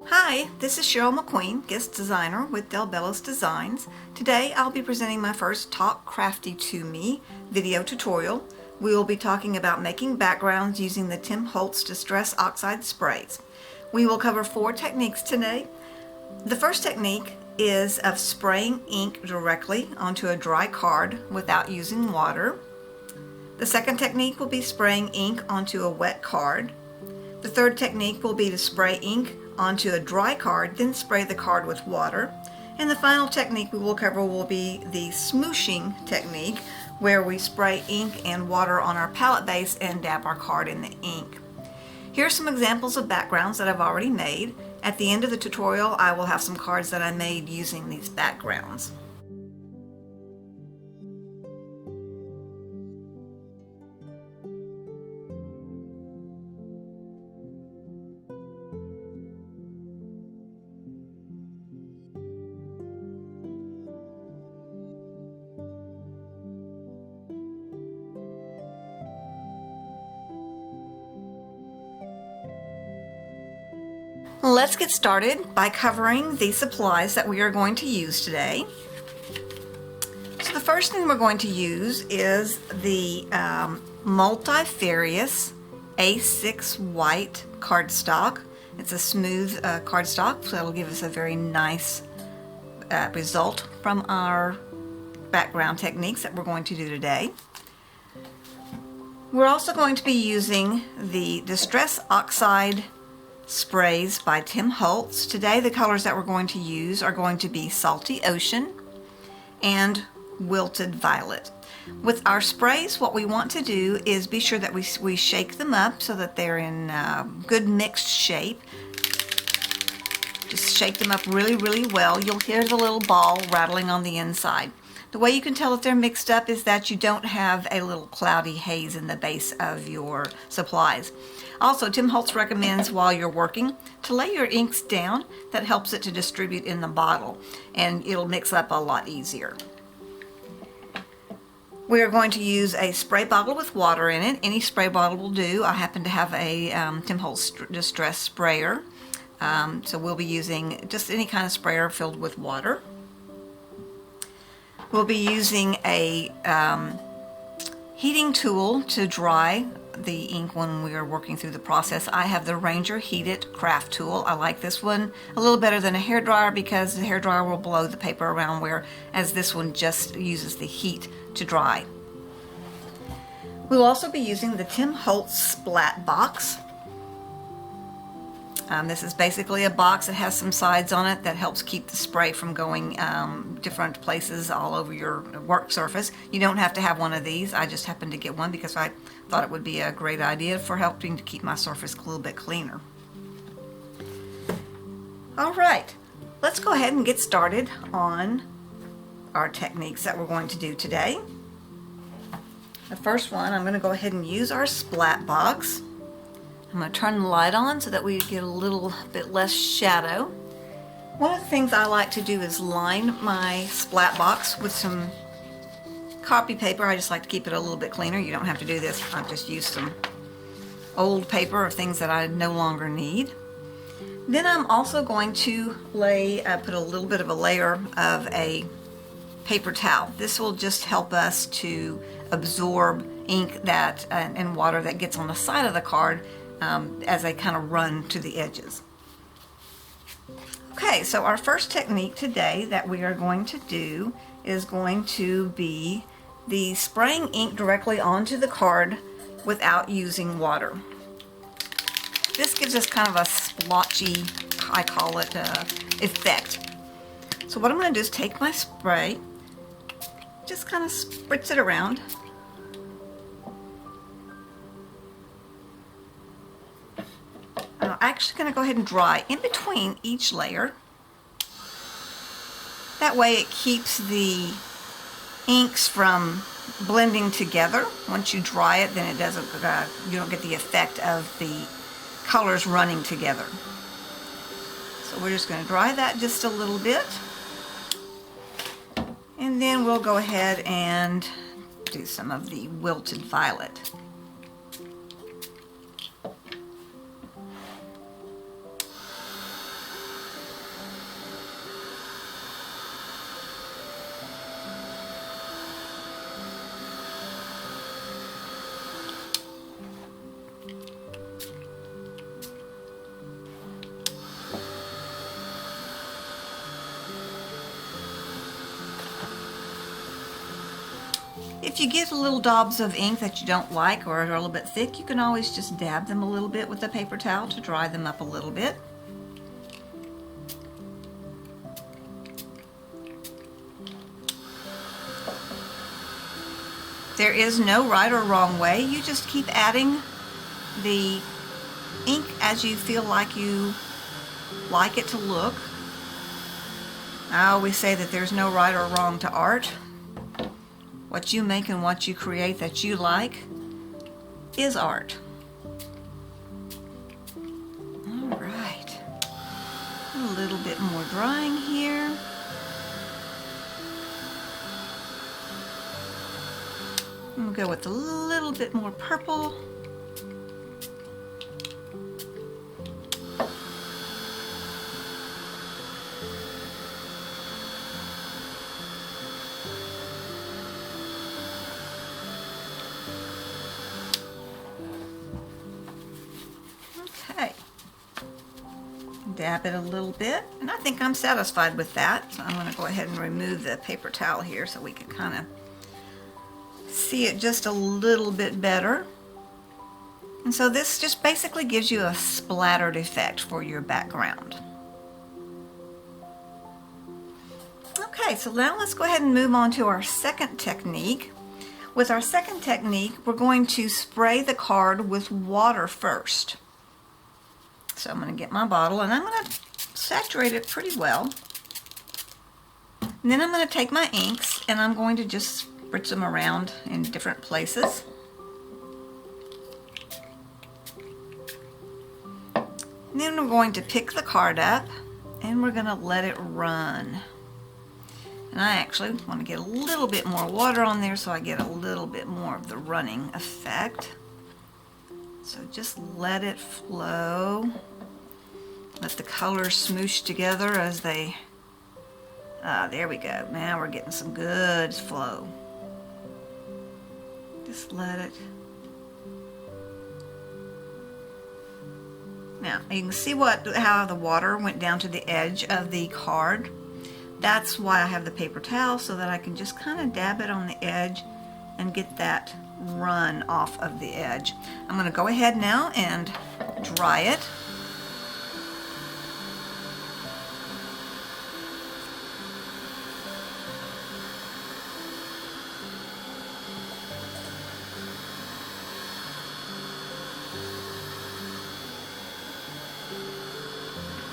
Hi, this is Cheryl McQueen, guest designer with Bello's Designs. Today I'll be presenting my first Talk Crafty to Me video tutorial. We will be talking about making backgrounds using the Holtz Distress Oxide sprays. We will cover 4 techniques today. The first technique is of spraying ink directly onto a dry card without using water. The second technique will be spraying ink onto a wet card. The third technique will be to spray ink onto a dry card, then spray the card with water. And the final technique we will cover will be the smooshing technique, where we spray ink and water on our palette base and dab our card in the ink. Here are some examples of backgrounds that I've already made. At the end of the tutorial, I will have some cards that I made using these backgrounds. Let's get started by covering the supplies that we are going to use today. So the first thing we're going to use is the multifarious A6 white cardstock. It's a smooth cardstock, so that'll give us a very nice result from our background techniques that we're going to do today. We're also going to be using the Distress Oxide sprays by Holtz. Today the colors that we're going to use are going to be Salty Ocean and Wilted Violet. With our sprays, what we want to do is be sure that we shake them up so that they're in good mixed shape. Just shake them up really well. You'll hear the little ball rattling on the inside. The way you can tell if they're mixed up is that you don't have a little cloudy haze in the base of your supplies. Also, Holtz recommends while you're working to lay your inks down. That helps it to distribute in the bottle and it'll mix up a lot easier. We are going to use a spray bottle with water in it. Any spray bottle will do. I happen to have a Holtz Distress sprayer, so we'll be using just any kind of sprayer filled with water. We'll be using a heating tool to dry the ink when we are working through the process. I have the Ranger Heated Craft Tool. I like this one a little better than a hairdryer because the hairdryer will blow the paper around, whereas this one just uses the heat to dry. We'll also be using the Holtz Splat Box. This is basically a box that has some sides on it that helps keep the spray from going different places all over your work surface. You don't have to have one of these. I just happened to get one because I thought it would be a great idea for helping to keep my surface a little bit cleaner. Alright, let's go ahead and get started on our techniques that we're going to do today. The first one, I'm going to go ahead and use our splat box. I'm going to turn the light on so that we get a little bit less shadow. One of the things I like to do is line my splat box with some copy paper. I just like to keep it a little bit cleaner. You don't have to do this. I've just used some old paper or things that I no longer need. Then I'm also going to put a little bit of a layer of a paper towel. This will just help us to absorb ink and water that gets on the side of the card as they kind of run to the edges. Okay, so our first technique today that we are going to do is going to be the spraying ink directly onto the card without using water. This gives us kind of a splotchy, I call it, effect. So what I'm going to do is take my spray, just kind of spritz it around. I'm actually going to go ahead and dry in between each layer. That way it keeps the inks from blending together. Once you dry it, then it doesn't, you don't get the effect of the colors running together. So we're just going to dry that just a little bit. And then we'll go ahead and do some of the Wilted Violet. If you get little daubs of ink that you don't like or are a little bit thick, you can always just dab them a little bit with a paper towel to dry them up a little bit. There is no right or wrong way. You just keep adding the ink as you feel like you like it to look. I always say that there's no right or wrong to art. What you make and what you create that you like is art. All right. A little bit more drying here. We'll go with a little bit more purple. Okay. Dab it a little bit, and I think I'm satisfied with that. So I'm going to go ahead and remove the paper towel here so we can kind of see it just a little bit better. And so this just basically gives you a splattered effect for your background. Okay, so now let's go ahead and move on to our second technique. With our second technique, we're going to spray the card with water first. So I'm going to get my bottle and I'm going to saturate it pretty well. And then I'm going to take my inks and I'm going to just spritz them around in different places. And then we're going to pick the card up and we're going to let it run. And I actually want to get a little bit more water on there so I get a little bit more of the running effect. So just let it flow. Let the colors smoosh together as they, there we go. Now we're getting some good flow. Just let it. Now you can see how the water went down to the edge of the card. That's why I have the paper towel, so that I can just kind of dab it on the edge and get that run off of the edge. I'm going to go ahead now and dry it.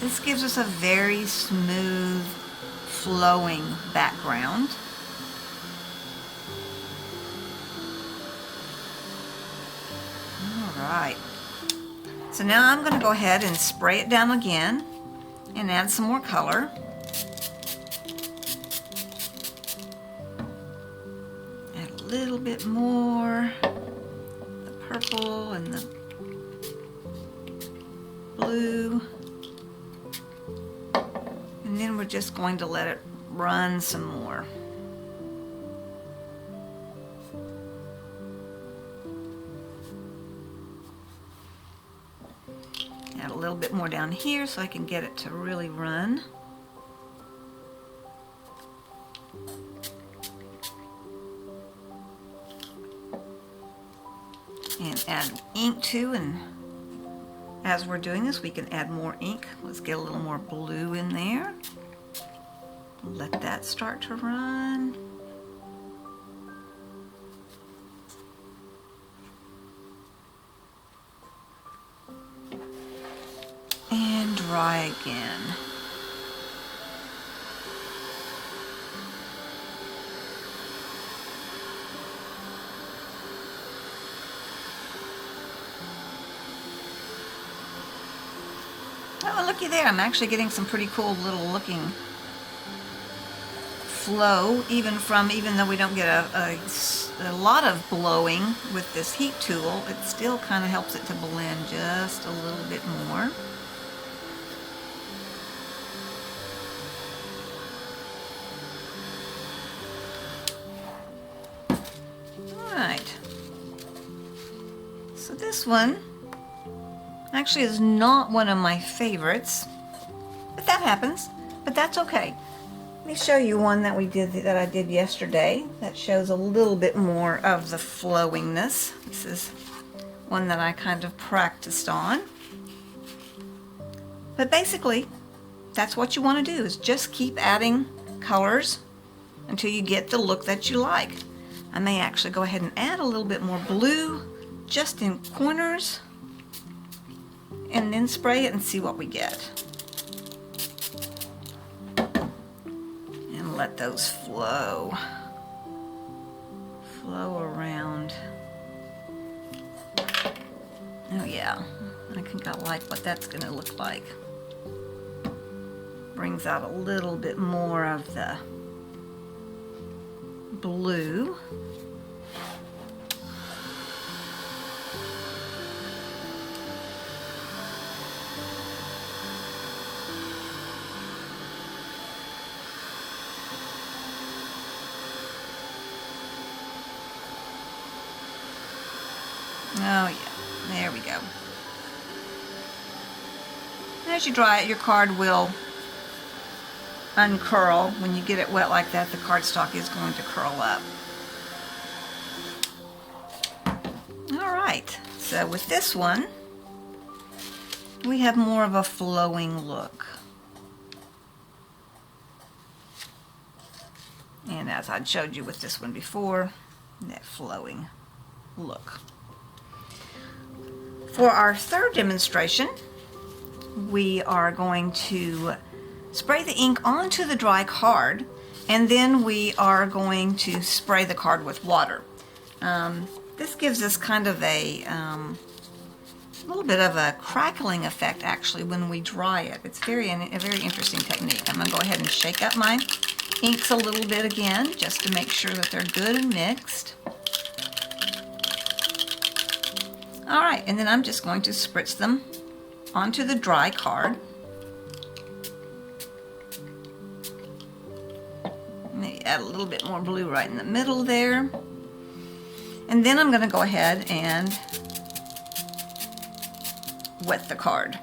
This gives us a very smooth, flowing background. All right. So now I'm going to go ahead and spray it down again and add some more color. Add a little bit more. The purple and the blue. And then we're just going to let it run some more. Add a little bit more down here so I can get it to really run. And add ink too, and as we're doing this, we can add more ink. Let's get a little more blue in there. Let that start to run. And dry again. Oh, looky there, I'm actually getting some pretty cool little looking flow, even though we don't get a lot of blowing with this heat tool, it still kind of helps it to blend just a little bit more. Alright, so this one actually is not one of my favorites, but that happens, but that's okay. Let me show you one that I did yesterday that shows a little bit more of the flowingness. This is one that I kind of practiced on. But basically, that's what you want to do, is just keep adding colors until you get the look that you like. I may actually go ahead and add a little bit more blue just in corners and then spray it and see what we get. And let those flow around. Oh yeah, I think I like what that's going to look like. Brings out a little bit more of the blue. Oh yeah, there we go. As you dry it, your card will uncurl. When you get it wet like that, the cardstock is going to curl up. Alright, so with this one, we have more of a flowing look. And as I showed you with this one before, that flowing look. For our third demonstration, we are going to spray the ink onto the dry card, and then we are going to spray the card with water. This gives us kind of a little bit of a crackling effect actually when we dry it. It's a very interesting technique. I'm going to go ahead and shake up my inks a little bit again just to make sure that they're good and mixed. Alright, and then I'm just going to spritz them onto the dry card. Maybe add a little bit more blue right in the middle there. And then I'm going to go ahead and wet the card.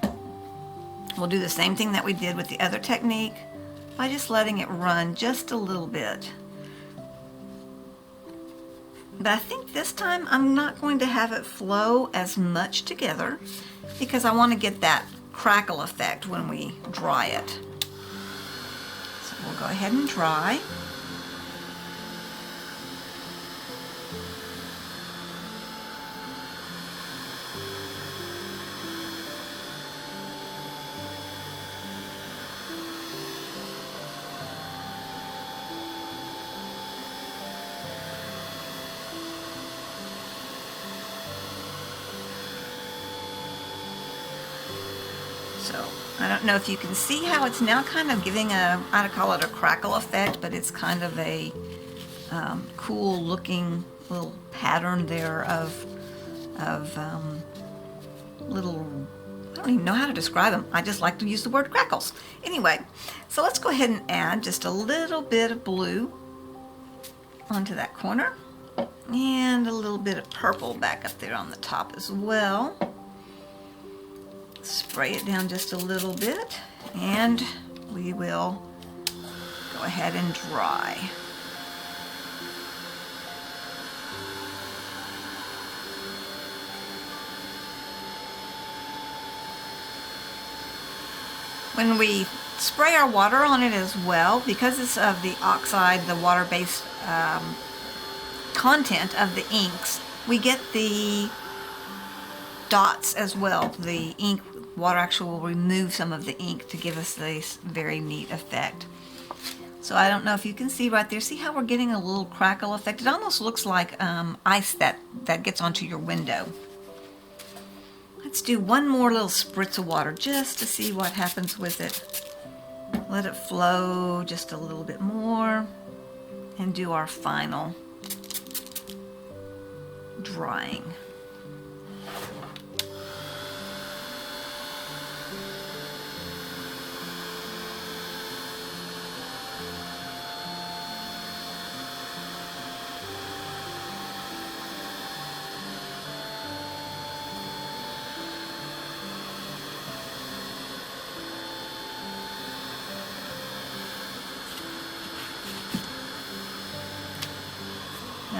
We'll do the same thing that we did with the other technique by just letting it run just a little bit. But I think this time I'm not going to have it flow as much together because I want to get that crackle effect when we dry it. So we'll go ahead and dry. So I don't know if you can see how it's now kind of giving I'd call it a crackle effect, but it's kind of a cool looking little pattern there of little, I don't even know how to describe them. I just like to use the word crackles. Anyway, so let's go ahead and add just a little bit of blue onto that corner and a little bit of purple back up there on the top as well. Spray it down just a little bit and we will go ahead and dry. When we spray our water on it as well, because it's of the oxide, the water-based content of the inks, we get the dots as well. The ink, water actually will remove some of the ink to give us this very neat effect. So I don't know if you can see right there. See how we're getting a little crackle effect? It almost looks like ice that gets onto your window. Let's do one more little spritz of water just to see what happens with it. Let it flow just a little bit more and do our final drying.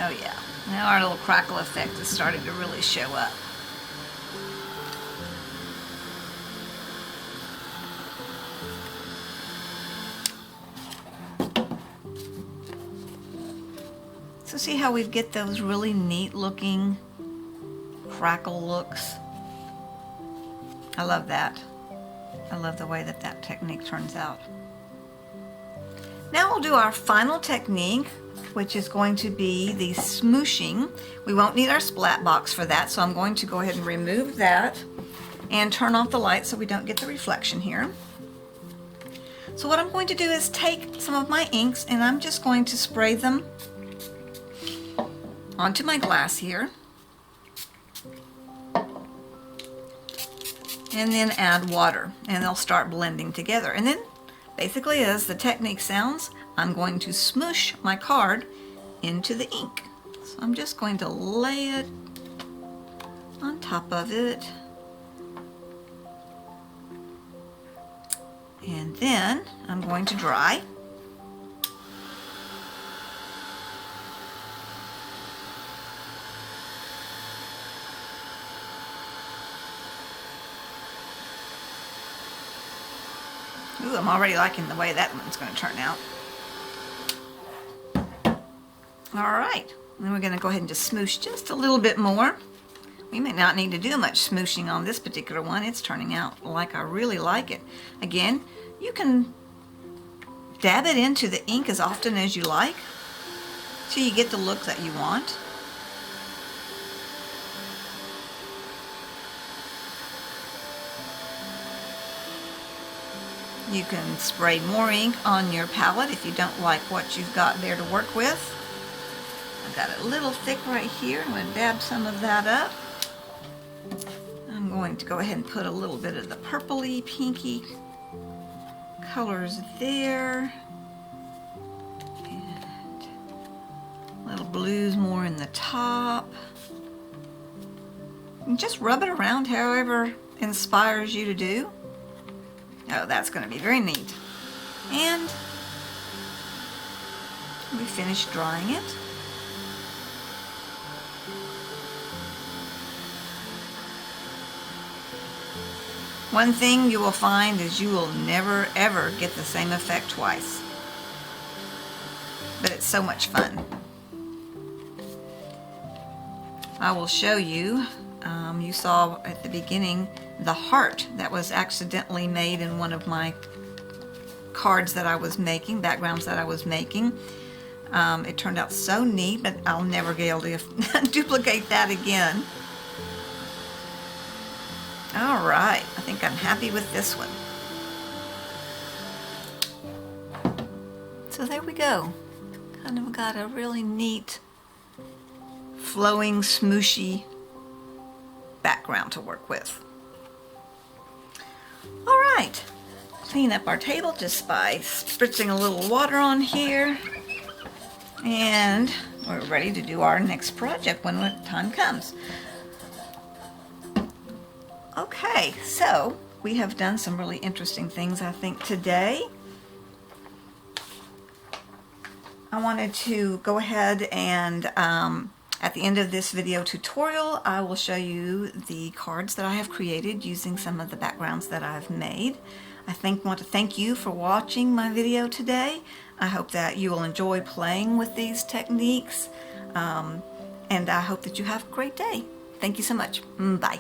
Oh yeah, now our little crackle effect is starting to really show up. So see how we get those really neat looking crackle looks? I love that. I love the way that that technique turns out. Now we'll do our final technique, which is going to be the smooshing. We won't need our splat box for that, so I'm going to go ahead and remove that and turn off the light so we don't get the reflection here. So what I'm going to do is take some of my inks and I'm just going to spray them onto my glass here. And then add water and they'll start blending together. And then basically, as the technique sounds, I'm going to smoosh my card into the ink. So I'm just going to lay it on top of it. And then I'm going to dry. Ooh, I'm already liking the way that one's going to turn out. Alright, then we're going to go ahead and just smoosh just a little bit more. We may not need to do much smooshing on this particular one. It's turning out like I really like it. Again, you can dab it into the ink as often as you like till you get the look that you want. You can spray more ink on your palette if you don't like what you've got there to work with. I've got it a little thick right here. I'm going to dab some of that up. I'm going to go ahead and put a little bit of the purpley, pinky colors there. And little blues more in the top. And just rub it around however inspires you to do. Oh, that's going to be very neat. And we finished drying it. One thing you will find is you will never ever get the same effect twice. But it's so much fun. I will show you, you saw at the beginning the heart that was accidentally made in one of my cards that I was making, backgrounds that I was making. It turned out so neat, but I'll never be able to duplicate that again. All right, I think I'm happy with this one. So there we go. Kind of got a really neat, flowing, smooshy background to work with. All right, clean up our table just by spritzing a little water on here. And we're ready to do our next project when the time comes. Okay, so we have done some really interesting things, I think, today. I wanted to go ahead and at the end of this video tutorial, I will show you the cards that I have created using some of the backgrounds that I've made. I want to thank you for watching my video today. I hope that you will enjoy playing with these techniques, and I hope that you have a great day. Thank you so much. Bye.